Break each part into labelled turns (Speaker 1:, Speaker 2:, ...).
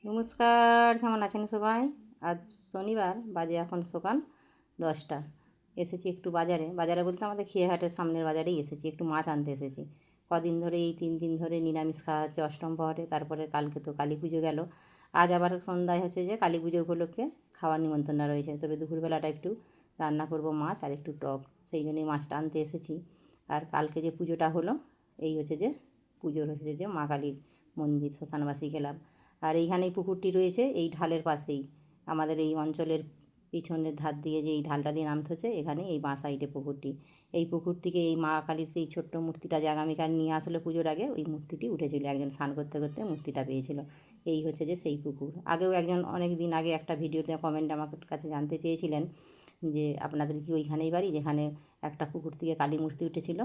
Speaker 1: নমস্কার, কেমন আছেন সবাই? আজ শনিবার, বাজে এখন সকাল 10টা। এসেছি একটু বাজারে। বাজারে বলতে আমাদের খেয়াঘাটের সামনের বাজারেই এসেছি, একটু মাছ আনতে এসেছি। কদিন ধরে, এই 3 দিন ধরে নিরামিষ খাওয়া হচ্ছে অষ্টম প্রহরে। তারপরে কালকে তো কালী পুজো গেল। আজ আবার সন্ধ্যায় হচ্ছে যে কালী পুজো উপলক্ষে খাওয়ার নিমন্ত্রণ রয়েছে। তবে দুপুরবেলাটা একটু রান্না করব মাছ আর একটু টক, সেই জন্যই মাছটা আনতে এসেছি। আর কালকে যে পুজোটা হলো, এই হচ্ছে যে পুজোর হচ্ছে যে মা কালীর মন্দির, শ্মশানবাসী গেলাম। আর এইখানেই পুকুরটি রয়েছে, এই ঢালের পাশেই। আমাদের এই অঞ্চলের পিছনের ধার দিয়ে যে এই ঢালটা দিয়ে নামতে হচ্ছে, এখানে এই বাঁ সাইডে পুকুরটি। এই পুকুরটিকে এই মা কালীর সেই ছোট্ট মূর্তিটা যে আগামীকাল নিয়ে আসলে পুজোর আগে, ওই মূর্তিটি উঠেছিল, একজন স্নান করতে করতে মূর্তিটা পেয়েছিল। এই হচ্ছে যে সেই পুকুর। আগেও একজন অনেক দিন আগে একটা ভিডিওতে কমেন্ট আমার কাছে জানতে চেয়েছিলেন যে আপনাদের কি ওইখানেই বাড়ি যেখানে একটা পুকুর থেকে কালী মূর্তি উঠেছিল,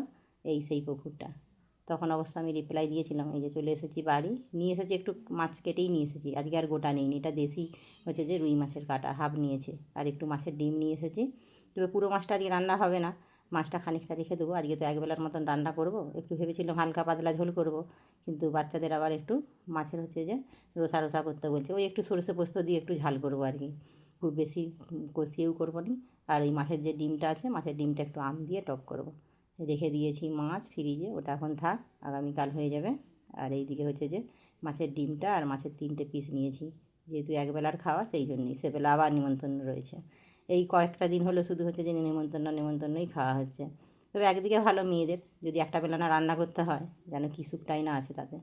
Speaker 1: এই সেই পুকুরটা। তখন অবশ্য আমি রিপ্লাই দিয়েছিলাম। এই যে চলে এসেছি বাড়ি, নিয়ে এসেছি একটু মাছ কেটেই নিয়ে এসেছি, আজকে আর গোটা নেইনি। এটা দেশি হচ্ছে যে রুই মাছের কাটা, হাফ নিয়েছে। আর একটু মাছের ডিম নিয়ে এসেছি। তবে পুরো মাছটা আজকে রান্না হবে না, মাছটা খানিকটা রেখে দেবো। আজকে তো একবেলার মতন রান্না করব, একটু ভেবেছিলাম হালকা পাতলা ঝোল করব, কিন্তু বাচ্চাদের আবার একটু মাছের হচ্ছে যে রোসা রোসা করতে বলছে, ওই একটু সরষে পোস্ত দিয়ে একটু ঝাল করবো আর কি, খুব বেশি কষিয়েও করবো নি। আর এই মাছের যে ডিমটা আছে, মাছের ডিমটা একটু আম দিয়ে টক করব। রেখে দিয়েছি মাছ ফ্রিজে, ওটা এখন থাক, আগামীকাল হয়ে যাবে। আর এই দিকে হচ্ছে যে মাছের ডিমটা আর মাছের 3টে পিস নিয়েছি, যেহেতু একবেলার খাওয়া, সেই জন্যই। সেবেলা আবার নিমন্ত্রণ রয়েছে। এই কয়েকটা দিন হলো শুধু হচ্ছে যে নিমন্ত্রণই খাওয়া হচ্ছে। তবে একদিকে ভালো মেয়েদের, যদি একটা বেলা না রান্না করতে হয়, যেন কি সুখটাই না আছে তাতে।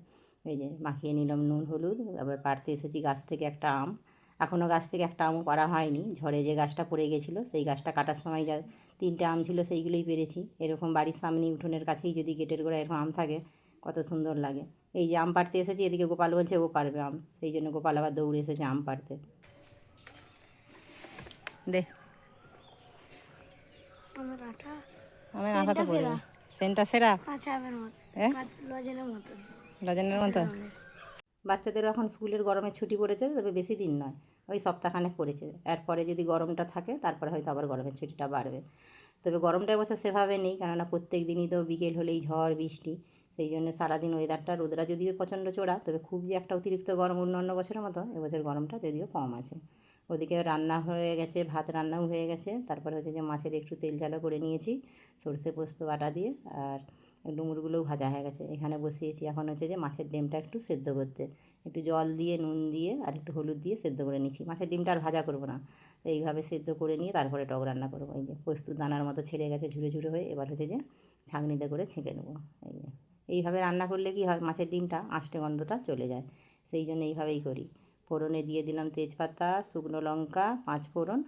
Speaker 1: এই যে মাখিয়ে নিলাম নুন হলুদ। আবার পাড়তে এসেছি গাছ থেকে একটা আম। এখনও গাছ থেকে একটা আমও পাড়া হয়নি, ঝড়ে যে গাছটা পড়ে গেছিলো, সেই গাছটা কাটার সময় যা 3টে আম ছিল সেইগুলোই পেরেছি। এরকম বাড়ির সামনে উঠোনের কাছেই যদি গেটের গোড়ায় এরকম আম থাকে, কত সুন্দর লাগে। এই যে আম পাড়তে এসেছি, এদিকে গোপাল বলছে ও পারবে আম, সেই জন্য গোপাল আবার দৌড়ে এসেছে আম পাড়তে। দে আমার আঠাটা পড়বে। সেন্টটা সেরা, হ্যাঁ, লজেনের মতো। বাচ্চাদেরও এখন স্কুলের গরমের ছুটি পড়েছে, তবে বেশি দিন নয়, ওই সপ্তাহখানেক পড়েছে। এরপরে যদি গরমটা থাকে, তারপরে হয়তো আবার গরমের ছুটিটা বাড়বে। তবে গরমটা এবছর সেভাবে নেই, কেননা প্রত্যেক দিনই তো বিকেল হলেই ঝড় বৃষ্টি, সেই জন্য সারাদিন ওয়েদারটা, রোদরা যদিও প্রচণ্ড চড়া, তবে খুব যে একটা অতিরিক্ত গরম অন্য বছরের মতো, এবছর গরমটা যদিও কম আছে। ওদিকে রান্না হয়ে গেছে, ভাত রান্নাও হয়ে গেছে। তারপরে হচ্ছে যে মাছের একটু তেল ঝালও করে নিয়েছি সরষে পোস্ত বাটা দিয়ে। আর ডুমুরগুলোও ভাজা হয়ে গেছে। এখানে বসিয়েছি এখন হচ্ছে যে মাছের ডিমটা একটু সেদ্ধ করতে, একটু জল দিয়ে নুন দিয়ে আর একটু হলুদ দিয়ে সেদ্ধ করে নিচ্ছি। মাছের ডিমটা আর ভাজা করবো না, এইভাবে সেদ্ধ করে নিয়ে তারপরে টক রান্না করবো। এই যে পোস্তুর দানার মতো ছেড়ে গেছে ঝুড়ে ঝুড়ে হয়ে, এবার হচ্ছে যে ছাঁকনিতে করে ছেঁকে নেবো। এই যে এইভাবে রান্না করলে কি হয়, মাছের ডিমটা আঁশটে গন্ধটা চলে যায়, সেই জন্য এইভাবেই করি। ফোড়নে দিয়ে দিলাম তেজপাতা, শুকনো লঙ্কা, 5 ফোড়ন।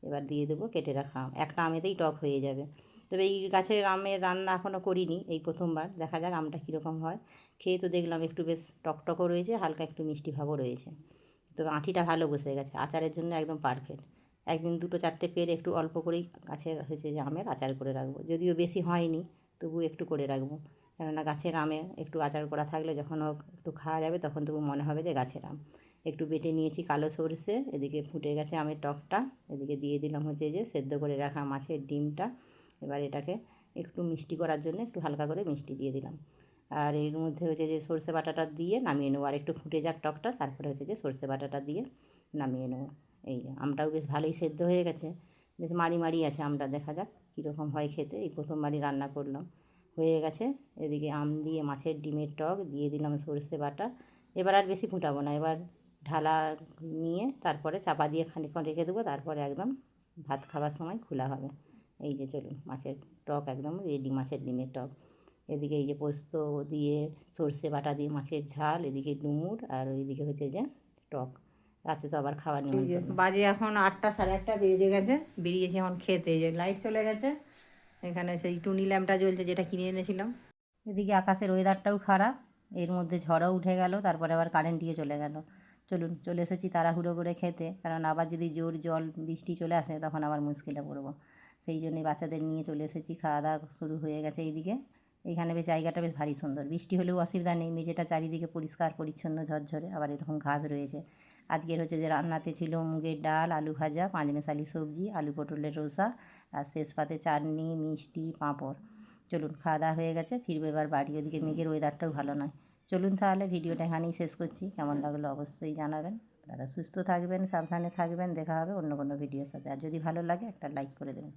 Speaker 1: এবার দিয়ে দেবো কেটে রাখা আম, একটা আমেতেই টক হয়ে যাবে। তবে এই গাছের আমের রান্না এখনও করিনি, এই প্রথমবার, দেখা যাক আমটা কীরকম হয়। খেয়ে তো দেখলাম একটু বেশ টকটকও রয়েছে, হালকা একটু মিষ্টি ভাবও রয়েছে। তবে আঁটিটা ভালো বসে গেছে, আচারের জন্য একদম পারফেক্ট। একদিন 2-4টে পেরে একটু অল্প করেই গাছের হয়েছে যে আমের আচার করে রাখবো, যদিও বেশি হয়নি, তবু একটু করে রাখবো। কেননা গাছের আমে একটু আচার করা থাকলে যখন একটু খাওয়া যাবে, তখন তবু মনে হবে যে গাছের আম। একটু বেটে নিয়েছি কালো সরষে, এদিকে ফুটে গেছে আমের টকটা, এদিকে দিয়ে দিলাম হচ্ছে যে সেদ্ধ করে রাখা মাছের ডিমটা। এবার এটাকে একটু মিষ্টি করার জন্য একটু হালকা করে মিষ্টি দিয়ে দিলাম। আর এর মধ্যে হচ্ছে যে সরষে বাটাটা দিয়ে নামিয়ে নেবো, আর একটু ফুটে যাক টকটা, তারপরে হচ্ছে যে সরষে বাটাটা দিয়ে নামিয়ে নেবো। এই যে আমটাও বেশ ভালোই সেদ্ধ হয়ে গেছে, বেশ মাড়ি মাড়ি আছে আমটা, দেখা যাক কীরকম হয় খেতে। এই প্রথমবারই রান্না করলাম, হয়ে গেছে। এদিকে আম দিয়ে মাছের ডিমের টক দিয়ে দিলাম সরষে বাটা। এবার আর বেশি ফুটাবো না, এবার ঢালা নিয়ে তারপরে চাপা দিয়ে খানিকক্ষণ রেখে দেবো, তারপরে একদম ভাত খাওয়ার সময় খোলা হবে। এই যে চলুন, মাছের টক একদম রেডি, মাছের ডিমের টক। এদিকে এই যে পোস্ত দিয়ে সরষে বাটা দিয়ে মাছের ঝাল, এদিকে ডুমুর, আর ওইদিকে হচ্ছে যে টক। রাতে তো আবার খাওয়ার নিমন্ত্রণ। বাজে এখন 8টা, সাড়ে 8টা বেজে গেছে, বেরিয়েছি এখন খেতে। যে লাইট চলে গেছে, এখানে সেই টুনি ল্যাম্পটা জ্বলছে যেটা কিনে এনেছিলাম। এদিকে আকাশের ওয়েদারটাও খারাপ, এর মধ্যে ঝড়ও উঠে গেল, তারপরে আবার কারেন্ট দিয়ে চলে গেল। চলুন, চলে এসেছি তাড়াহুড়ো করে খেতে, কারণ আবার যদি জোর জল বৃষ্টি চলে আসে, তখন আবার মুশকিলে পড়বো। সেই জন্যই বাচ্চাদের নিয়ে চলে এসেছি, খাওয়া দাওয়া শুরু হয়ে গেছে এইদিকে। এইখানে বেশ জায়গাটা বেশ ভারী সুন্দর, বৃষ্টি হলেও অসুবিধা নেই, মেঝেটা চারিদিকে পরিষ্কার পরিচ্ছন্ন ঝরঝরে, আবার এরকম ঘাস রয়েছে। আজকের হচ্ছে যে রান্নাতে ছিল মুগের ডাল, আলু ভাজা, 5 মেশালি সবজি, আলু পটলের রসা, আর শেষ পাতে চাটনি, মিষ্টি, পাঁপড়। চলুন, খাওয়া দাওয়া হয়ে গেছে, ফিরবো এবার বাড়ি। ওদিকে মেঘের ওয়েদারটাও ভালো নয়। চলুন তাহলে, ভিডিওটা এখানেই শেষ করছি। কেমন লাগলো অবশ্যই জানাবেন। আপনারা সুস্থ থাকবেন, সাবধানে থাকবেন। দেখা হবে অন্য কোনো ভিডিওর সাথে। আর যদি ভালো লাগে একটা লাইক করে দেবেন।